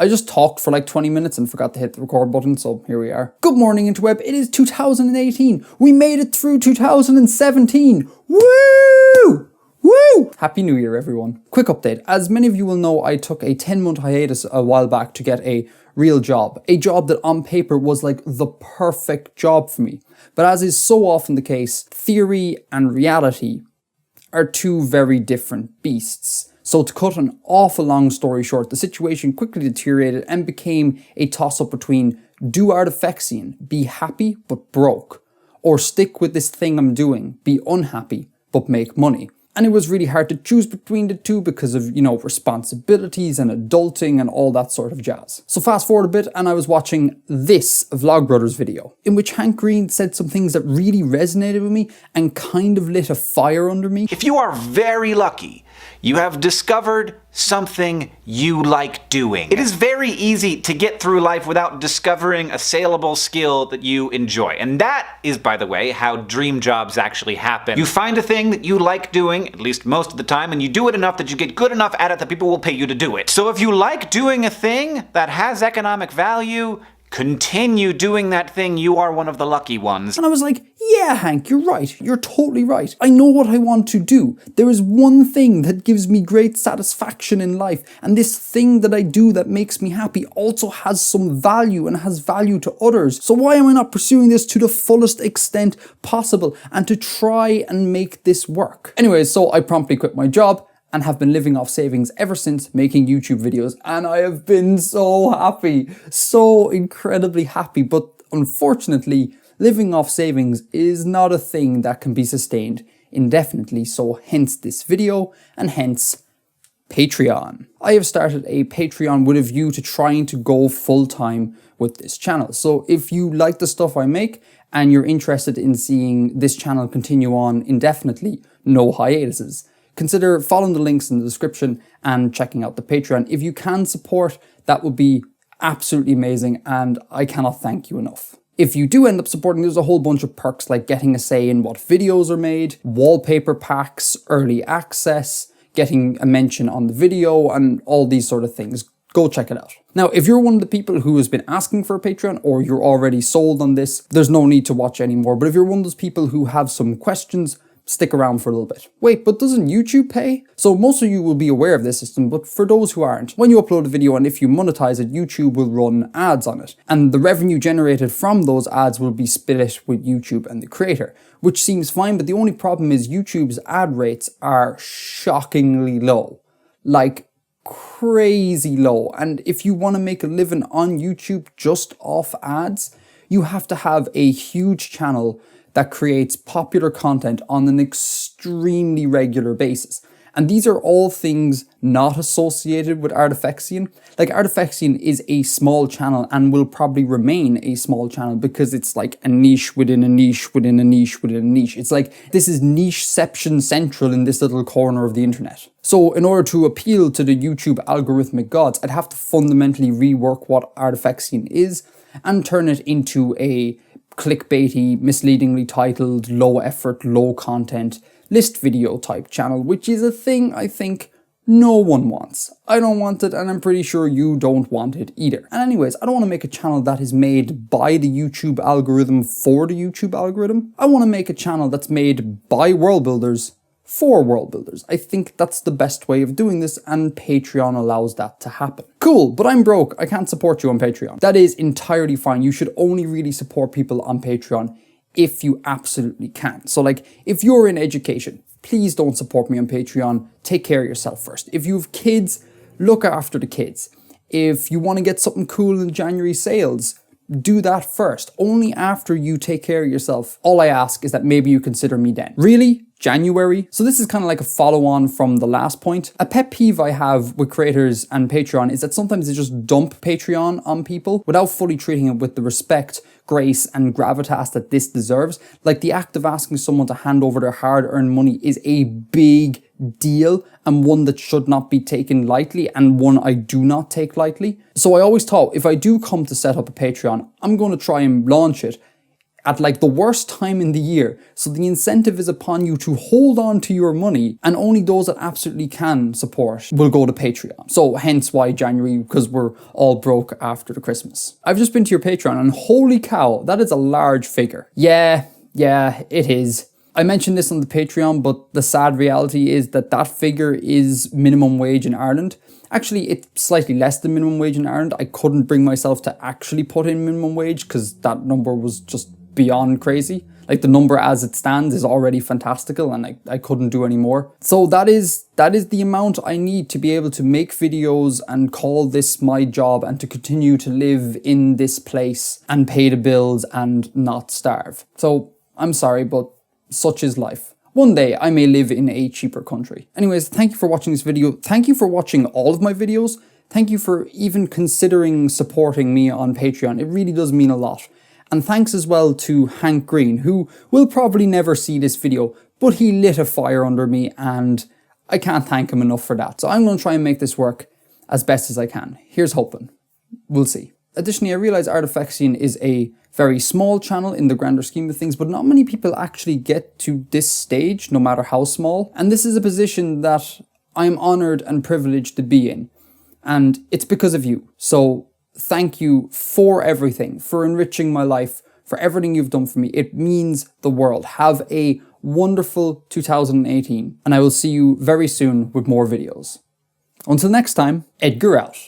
I just talked for like 20 minutes and forgot to hit the record button, so here we are. Good morning, INTERWEB. It is 2018. We made it through 2017. Woo! Woo! Happy New Year, everyone. Quick update. As many of you will know, I took a 10-month hiatus a while back to get a real job. A job that on paper was like the perfect job for me. But as is so often the case, theory and reality are two very different beasts. So to cut an awful long story short, the situation quickly deteriorated and became a toss-up between do Artifexian, be happy but broke, or stick with this thing I'm doing, be unhappy but make money. And it was really hard to choose between the two because of, responsibilities and adulting and all that sort of jazz. So fast forward a bit and I was watching this Vlogbrothers video, in which Hank Green said some things that really resonated with me and kind of lit a fire under me. If you are very lucky, you have discovered something you like doing. It is very easy to get through life without discovering a saleable skill that you enjoy. And that is, by the way, how dream jobs actually happen. You find a thing that you like doing, at least most of the time, and you do it enough that you get good enough at it that people will pay you to do it. So if you like doing a thing that has economic value, continue doing that thing. You are one of the lucky ones. And I was like, yeah, Hank, you're right. You're totally right. I know what I want to do. There is one thing that gives me great satisfaction in life. And this thing that I do that makes me happy also has some value and has value to others. So why am I not pursuing this to the fullest extent possible and to try and make this work? Anyways, so I promptly quit my job and have been living off savings ever since, making YouTube videos, and I have been so happy, so incredibly happy. But unfortunately, living off savings is not a thing that can be sustained indefinitely, so hence this video, and hence Patreon. I have started a Patreon with a view to trying to go full-time with this channel. So if you like the stuff I make, and you're interested in seeing this channel continue on indefinitely, no hiatuses, consider following the links in the description and checking out the Patreon. If you can support, that would be absolutely amazing, and I cannot thank you enough. If you do end up supporting, there's a whole bunch of perks like getting a say in what videos are made, wallpaper packs, early access, getting a mention on the video, and all these sort of things. Go check it out. Now, if you're one of the people who has been asking for a Patreon, or you're already sold on this, there's no need to watch anymore. But if you're one of those people who have some questions, stick around for a little bit. Wait, but doesn't YouTube pay? So most of you will be aware of this system, but for those who aren't, when you upload a video and if you monetize it, YouTube will run ads on it. And the revenue generated from those ads will be split with YouTube and the creator, which seems fine, but the only problem is YouTube's ad rates are shockingly low. Like, crazy low. And if you want to make a living on YouTube just off ads, you have to have a huge channel that creates popular content on an extremely regular basis. And these are all things not associated with Artifexian. Like, Artifexian is a small channel and will probably remain a small channel because it's like a niche within a niche within a niche within a niche. It's like, this is nicheception central in this little corner of the internet. So in order to appeal to the YouTube algorithmic gods, I'd have to fundamentally rework what Artifexian is and turn it into a clickbaity, misleadingly titled, low effort, low content, list video type channel, which is a thing I think no one wants. I don't want it, and I'm pretty sure you don't want it either. And anyways, I don't want to make a channel that is made by the YouTube algorithm for the YouTube algorithm. I want to make a channel that's made by world builders for world builders. I think that's the best way of doing this, and Patreon allows that to happen. Cool, but I'm broke. I can't support you on Patreon. That is entirely fine. You should only really support people on Patreon if you absolutely can. So like, if you're in education, please don't support me on Patreon. Take care of yourself first. If you have kids, look after the kids. If you want to get something cool in January sales, do that first. Only after you take care of yourself. All I ask is that maybe you consider me then. Really? January? So this is kind of like a follow-on from the last point. A pet peeve I have with creators and Patreon is that sometimes they just dump Patreon on people without fully treating it with the respect, grace, and gravitas that this deserves. Like, the act of asking someone to hand over their hard-earned money is a big deal, and one that should not be taken lightly, and one I do not take lightly. So I always thought, if I do come to set up a Patreon, I'm going to try and launch it at like the worst time in the year. So the incentive is upon you to hold on to your money, and only those that absolutely can support will go to Patreon. So hence why January, because we're all broke after the Christmas. I've just been to your Patreon and holy cow, that is a large figure. Yeah, it is. I mentioned this on the Patreon, but the sad reality is that that figure is minimum wage in Ireland. Actually, it's slightly less than minimum wage in Ireland. I couldn't bring myself to actually put in minimum wage because that number was just beyond crazy. Like the number as it stands is already fantastical and I couldn't do any more. So that is the amount I need to be able to make videos and call this my job and to continue to live in this place and pay the bills and not starve. So I'm sorry, but such is life. One day I may live in a cheaper country. Anyways, thank you for watching this video. Thank you for watching all of my videos. Thank you for even considering supporting me on Patreon. It really does mean a lot. And thanks as well to Hank Green, who will probably never see this video, but he lit a fire under me and I can't thank him enough for that. So I'm going to try and make this work as best as I can. Here's hoping. We'll see. Additionally, I realize Artifexian is a very small channel in the grander scheme of things, but not many people actually get to this stage, no matter how small. And this is a position that I'm honored and privileged to be in. And it's because of you. So thank you for everything, for enriching my life, for everything you've done for me. It means the world. Have a wonderful 2018, and I will see you very soon with more videos. Until next time, Edgar out.